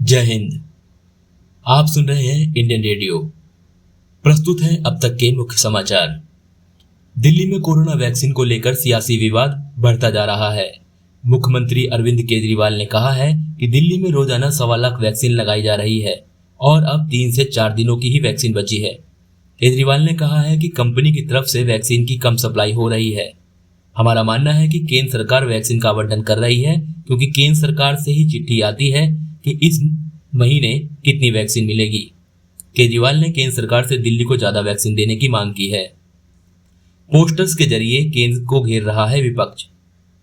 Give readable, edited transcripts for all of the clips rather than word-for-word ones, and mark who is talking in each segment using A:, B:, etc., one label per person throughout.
A: जय हिंद। आप सुन रहे हैं इंडियन रेडियो। प्रस्तुत है अब तक के मुख्य समाचार। दिल्ली में कोरोना वैक्सीन को लेकर सियासी विवाद बढ़ता जा रहा है। मुख्यमंत्री अरविंद केजरीवाल ने कहा है कि दिल्ली में रोजाना 1.25 लाख वैक्सीन लगाई जा रही है और अब 3 से 4 दिनों की ही वैक्सीन बची है। केजरीवाल ने कहा है कि कंपनी की तरफ से वैक्सीन की कम सप्लाई हो रही है। हमारा मानना है कि केंद्र सरकार वैक्सीन का आवंटन कर रही है, क्योंकि केंद्र सरकार से ही चिट्ठी आती है कि इस महीने कितनी वैक्सीन मिलेगी। केजरीवाल ने केंद्र सरकार से दिल्ली को ज्यादा वैक्सीन देने की मांग की है। पोस्टर्स के जरिए केंद्र को घेर रहा है विपक्ष।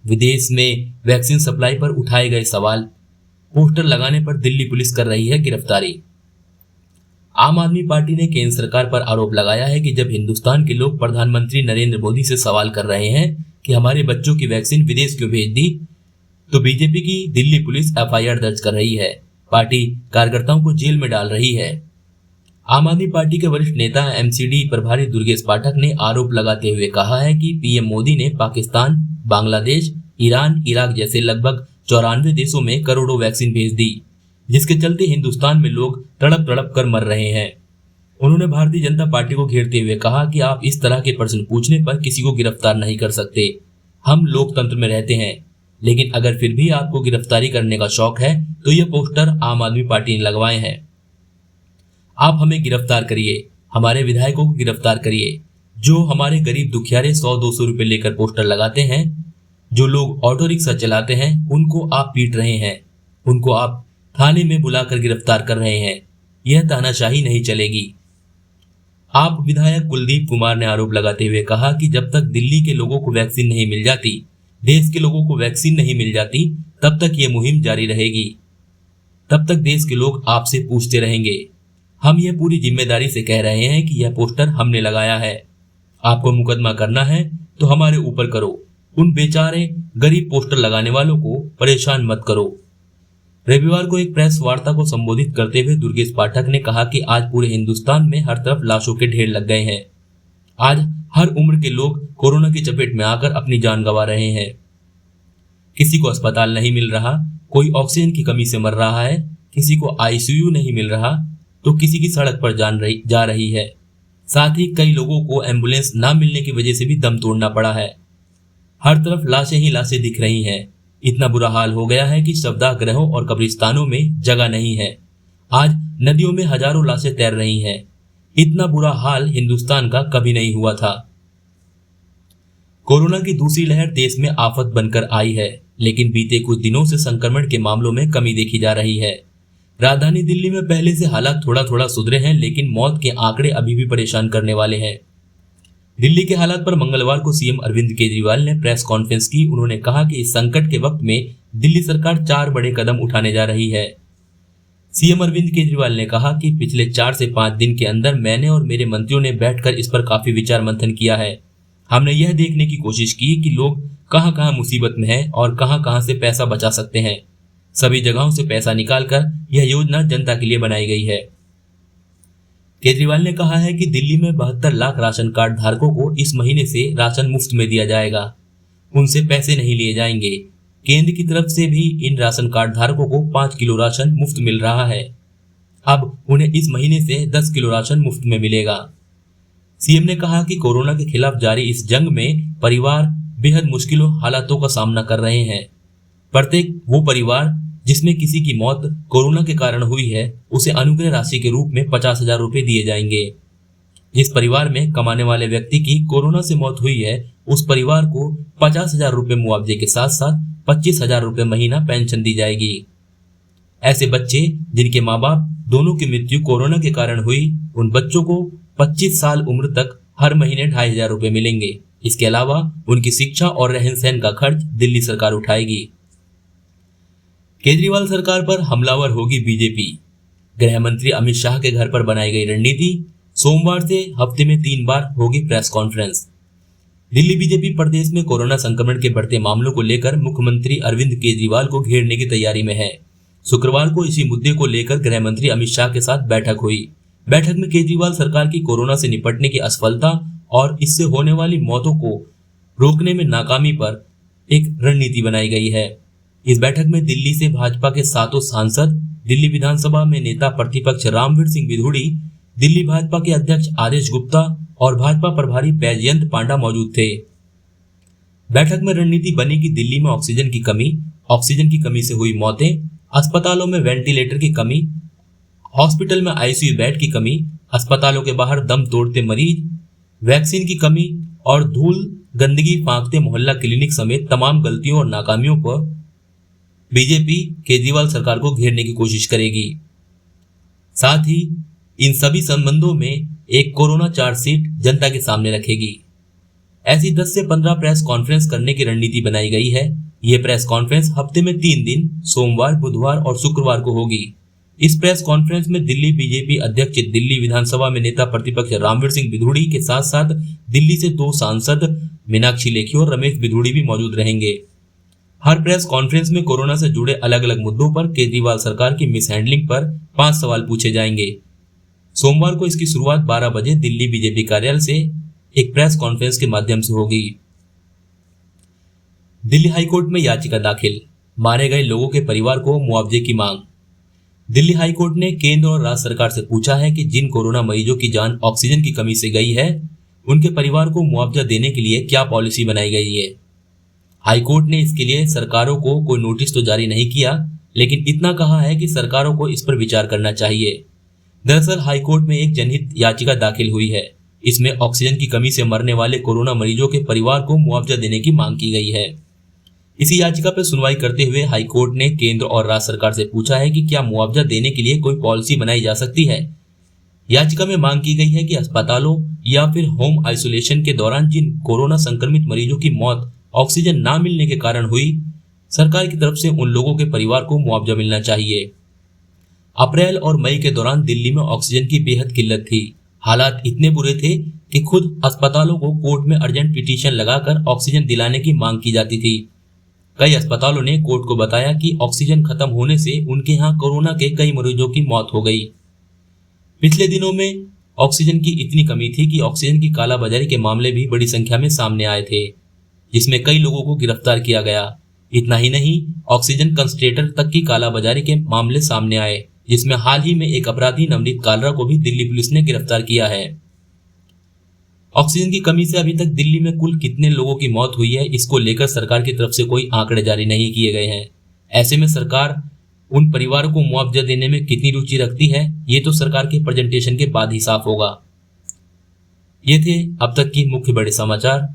A: विदेश में वैक्सीन सप्लाई पर उठाए गए सवाल। पोस्टर लगाने पर दिल्ली पुलिस कर रही है गिरफ्तारी। आम आदमी पार्टी ने केंद्र सरकार पर आरोप लगाया है कि जब हिंदुस्तान के लोग प्रधानमंत्री नरेंद्र मोदी से सवाल कर रहे हैं कि हमारे बच्चों की वैक्सीन विदेश क्यों भेज दी, तो बीजेपी की दिल्ली पुलिस एफआईआर दर्ज कर रही है, पार्टी कार्यकर्ताओं को जेल में डाल रही है। आम आदमी पार्टी के वरिष्ठ नेता एमसीडी प्रभारी दुर्गेश पाठक ने आरोप लगाते हुए कहा है कि पीएम मोदी ने पाकिस्तान, बांग्लादेश, ईरान, इराक जैसे लगभग 94 देशों में करोड़ों वैक्सीन भेज दी, जिसके चलते हिंदुस्तान में लोग तड़प तड़प कर मर रहे हैं। उन्होंने भारतीय जनता पार्टी को घेरते हुए कहा कि आप इस तरह के प्रश्न पूछने पर किसी को गिरफ्तार नहीं कर सकते। हम लोकतंत्र में रहते हैं, लेकिन अगर फिर भी आपको गिरफ्तारी करने का शौक है तो ये पोस्टर आम आदमी पार्टी ने लगवाए हैं। आप हमें गिरफ्तार करिए, हमारे विधायकों को गिरफ्तार करिए। जो हमारे गरीब दुखियारे 100-200 रुपए लेकर पोस्टर लगाते हैं, जो लोग ऑटो रिक्शा चलाते हैं, उनको आप पीट रहे हैं, उनको आप थाने में बुलाकर गिरफ्तार कर रहे हैं। यह तानाशाही नहीं चलेगी। आप विधायक कुलदीप कुमार ने आरोप लगाते हुए कहा कि जब तक दिल्ली के लोगों को वैक्सीन नहीं मिल जाती, देश के लोगों को वैक्सीन नहीं मिल जाती, तब तक ये मुहिम जारी रहेगी। तब तक देश के लोग आपसे पूछते रहेंगे। हम यह पूरी जिम्मेदारी से कह रहे हैं कि यह पोस्टर हमने लगाया है। आपको मुकदमा करना है तो हमारे ऊपर करो। उन बेचारे गरीब पोस्टर लगाने वालों को परेशान मत करो। रविवार को एक प्रेस वार्ता को संबोधित करते हुए दुर्गेश पाठक ने कहा कि आज पूरे हिंदुस्तान में हर तरफ लाशों के ढेर लग गए हैं। आज हर उम्र के लोग कोरोना की चपेट में आकर अपनी जान गंवा रहे हैं। किसी को अस्पताल नहीं मिल रहा, कोई ऑक्सीजन की कमी से मर रहा है, किसी को आईसीयू नहीं मिल रहा, तो किसी की सड़क पर जा रही है। साथ ही कई लोगों को एम्बुलेंस ना मिलने की वजह से भी दम तोड़ना पड़ा है। हर तरफ लाशें ही लाशें दिख रही हैं। इतना बुरा हाल हो गया है कि शवदाह गृहों और कब्रिस्तानों में जगह नहीं है। आज नदियों में हजारों लाशें तैर रही हैं। इतना बुरा हाल हिंदुस्तान का कभी नहीं हुआ था। कोरोना की दूसरी लहर देश में आफत बनकर आई है, लेकिन बीते कुछ दिनों से संक्रमण के मामलों में कमी देखी जा रही है। राजधानी दिल्ली में पहले से हालात थोड़ा थोड़ा सुधरे हैं, लेकिन मौत के आंकड़े अभी भी परेशान करने वाले हैं। दिल्ली के हालात पर मंगलवार को सीएम अरविंद केजरीवाल ने प्रेस कॉन्फ्रेंस की। उन्होंने कहा कि इस संकट के वक्त में दिल्ली सरकार 4 बड़े कदम उठाने जा रही है। सीएम अरविंद केजरीवाल ने कहा कि पिछले 4 से 5 दिन के अंदर मैंने और मेरे मंत्रियों ने बैठकर इस पर काफी विचार मंथन किया है। हमने यह देखने की कोशिश की कि लोग कहां कहां मुसीबत में हैं और कहां कहां से पैसा बचा सकते हैं। सभी जगहों से पैसा निकालकर यह योजना जनता के लिए बनाई गई है। केजरीवाल ने कहा है कि दिल्ली में 72 लाख राशन कार्ड धारकों को इस महीने से राशन मुफ्त में दिया जाएगा। उनसे पैसे नहीं लिए जाएंगे। केंद्र की तरफ से भी इन राशन कार्ड धारकों को 5 किलो राशन मुफ्त मिल रहा है। अब उन्हें इस महीने से 10 किलो राशन मुफ्त में मिलेगा। सीएम ने कहा कि कोरोना के खिलाफ जारी इस जंग में परिवार बेहद मुश्किलों हालातों का सामना कर रहे हैं। प्रत्येक वो परिवार जिसमें किसी की मौत कोरोना के कारण हुई है, उसे अनुग्रह राशि के रूप में 50,000 रुपए दिए जाएंगे। जिस परिवार में कमाने वाले व्यक्ति की कोरोना से मौत हुई है, उस परिवार को 50,000 रुपए मुआवजे के साथ साथ 25,000 रुपए महीना पेंशन दी जाएगी। ऐसे बच्चे जिनके माँ बाप दोनों की मृत्यु कोरोना के कारण हुई, उन बच्चों को 25 साल उम्र तक हर महीने 2,500 रुपए मिलेंगे। इसके अलावा उनकी शिक्षा और रहन सहन का खर्च दिल्ली सरकार उठाएगी। केजरीवाल सरकार पर हमलावर होगी बीजेपी। गृह मंत्री अमित शाह के घर पर बनाई गई रणनीति। सोमवार से हफ्ते में 3 बार होगी प्रेस कॉन्फ्रेंस। दिल्ली बीजेपी प्रदेश में कोरोना संक्रमण के बढ़ते मामलों को लेकर मुख्यमंत्री अरविंद केजरीवाल को घेरने की तैयारी में है। शुक्रवार को इसी मुद्दे को लेकर गृह मंत्री अमित शाह के साथ बैठक हुई। बैठक में केजरीवाल सरकार की कोरोना से निपटने की असफलता और इससे होने वाली मौतों को रोकने में नाकामी पर एक रणनीति बनाई गई है। इस बैठक में दिल्ली से भाजपा के 7 सांसद, दिल्ली विधानसभा में नेता प्रतिपक्ष रामवीर सिंह विधुड़ी, दिल्ली भाजपा के अध्यक्ष आदेश गुप्ता और भाजपा प्रभारी बैजयंत पांडा मौजूद थे। बैठक में रणनीति बनी कि दिल्ली में ऑक्सीजन की कमी से हुई मौतें, अस्पतालों में वेंटिलेटर की कमी, हॉस्पिटल में आईसीयू बेड की कमी, अस्पतालों के बाहर दम तोड़ते मरीज, वैक्सीन की कमी और धूल गंदगी फांकते मोहल्ला क्लिनिक समेत तमाम गलतियों और नाकामियों पर बीजेपी केजरीवाल सरकार को घेरने की कोशिश करेगी। साथ ही इन सभी संबंधों में एक कोरोना चार्जशीट जनता के सामने रखेगी। ऐसी 10 से 15 प्रेस कॉन्फ्रेंस करने की रणनीति बनाई गई है। ये प्रेस कॉन्फ्रेंस हफ्ते में 3 दिन सोमवार, बुधवार और शुक्रवार को होगी। इस प्रेस कॉन्फ्रेंस में दिल्ली बीजेपी अध्यक्ष, दिल्ली विधानसभा में नेता प्रतिपक्ष रामवीर सिंह विधुड़ी के साथ साथ दिल्ली से 2 सांसद मीनाक्षी लेखी और रमेश विधुड़ी भी मौजूद रहेंगे। हर प्रेस कॉन्फ्रेंस में कोरोना से जुड़े अलग अलग मुद्दों पर केजरीवाल सरकार की मिसहैंडलिंग पर 5 सवाल पूछे जाएंगे। सोमवार को इसकी शुरुआत 12 बजे दिल्ली बीजेपी कार्यालय से एक प्रेस कॉन्फ्रेंस के माध्यम से होगी। दिल्ली हाईकोर्ट में याचिका दाखिल, मारे गए लोगों के परिवार को मुआवजे की मांग। दिल्ली हाईकोर्ट ने केंद्र और राज्य सरकार से पूछा है कि जिन कोरोना मरीजों की जान ऑक्सीजन की कमी से गई है, उनके परिवार को मुआवजा देने के लिए क्या पॉलिसी बनाई गई है। हाईकोर्ट ने इसके लिए सरकारों को कोई नोटिस तो जारी नहीं किया, लेकिन इतना कहा है कि सरकारों को इस पर विचार करना चाहिए। दरअसल हाईकोर्ट में एक जनहित याचिका दाखिल हुई है। इसमें ऑक्सीजन की कमी से मरने वाले कोरोना मरीजों के परिवार को मुआवजा देने की मांग की गई है। इसी याचिका पर सुनवाई करते हुए हाईकोर्ट ने केंद्र और राज्य सरकार से पूछा है कि क्या मुआवजा देने के लिए कोई पॉलिसी बनाई जा सकती है। याचिका में मांग की गई है कि अस्पतालों या फिर होम आइसोलेशन के दौरान जिन कोरोना संक्रमित मरीजों की मौत ऑक्सीजन ना मिलने के कारण हुई, सरकार की तरफ से उन लोगों के परिवार को मुआवजा मिलना चाहिए। अप्रैल और मई के दौरान दिल्ली में ऑक्सीजन की बेहद किल्लत थी। हालात इतने बुरे थे कि खुद अस्पतालों को कोर्ट में अर्जेंट पिटीशन लगाकर ऑक्सीजन दिलाने की मांग की जाती थी। कई अस्पतालों ने कोर्ट को बताया कि ऑक्सीजन खत्म होने से उनके यहाँ कोरोना के कई मरीजों की मौत हो गई। पिछले दिनों में ऑक्सीजन की इतनी कमी थी कि ऑक्सीजन की कालाबाजारी के मामले भी बड़ी संख्या में सामने आए थे, जिसमें कई लोगों को गिरफ्तार किया गया। इतना ही नहीं, ऑक्सीजन कंसंट्रेटर तक की कालाबाजारी के मामले सामने आए, जिसमें हाल ही में एक अपराधी नवनीत कालरा को भी दिल्ली पुलिस ने गिरफ्तार किया है। ऑक्सीजन की कमी से अभी तक दिल्ली में कुल कितने लोगों की मौत हुई है, इसको लेकर सरकार की तरफ से कोई आंकड़े जारी नहीं किए गए हैं। ऐसे में सरकार उन परिवारों को मुआवजा देने में कितनी रुचि रखती है, ये तो सरकार के प्रेजेंटेशन के बाद ही साफ होगा। ये थे अब तक की मुख्य बड़े समाचार।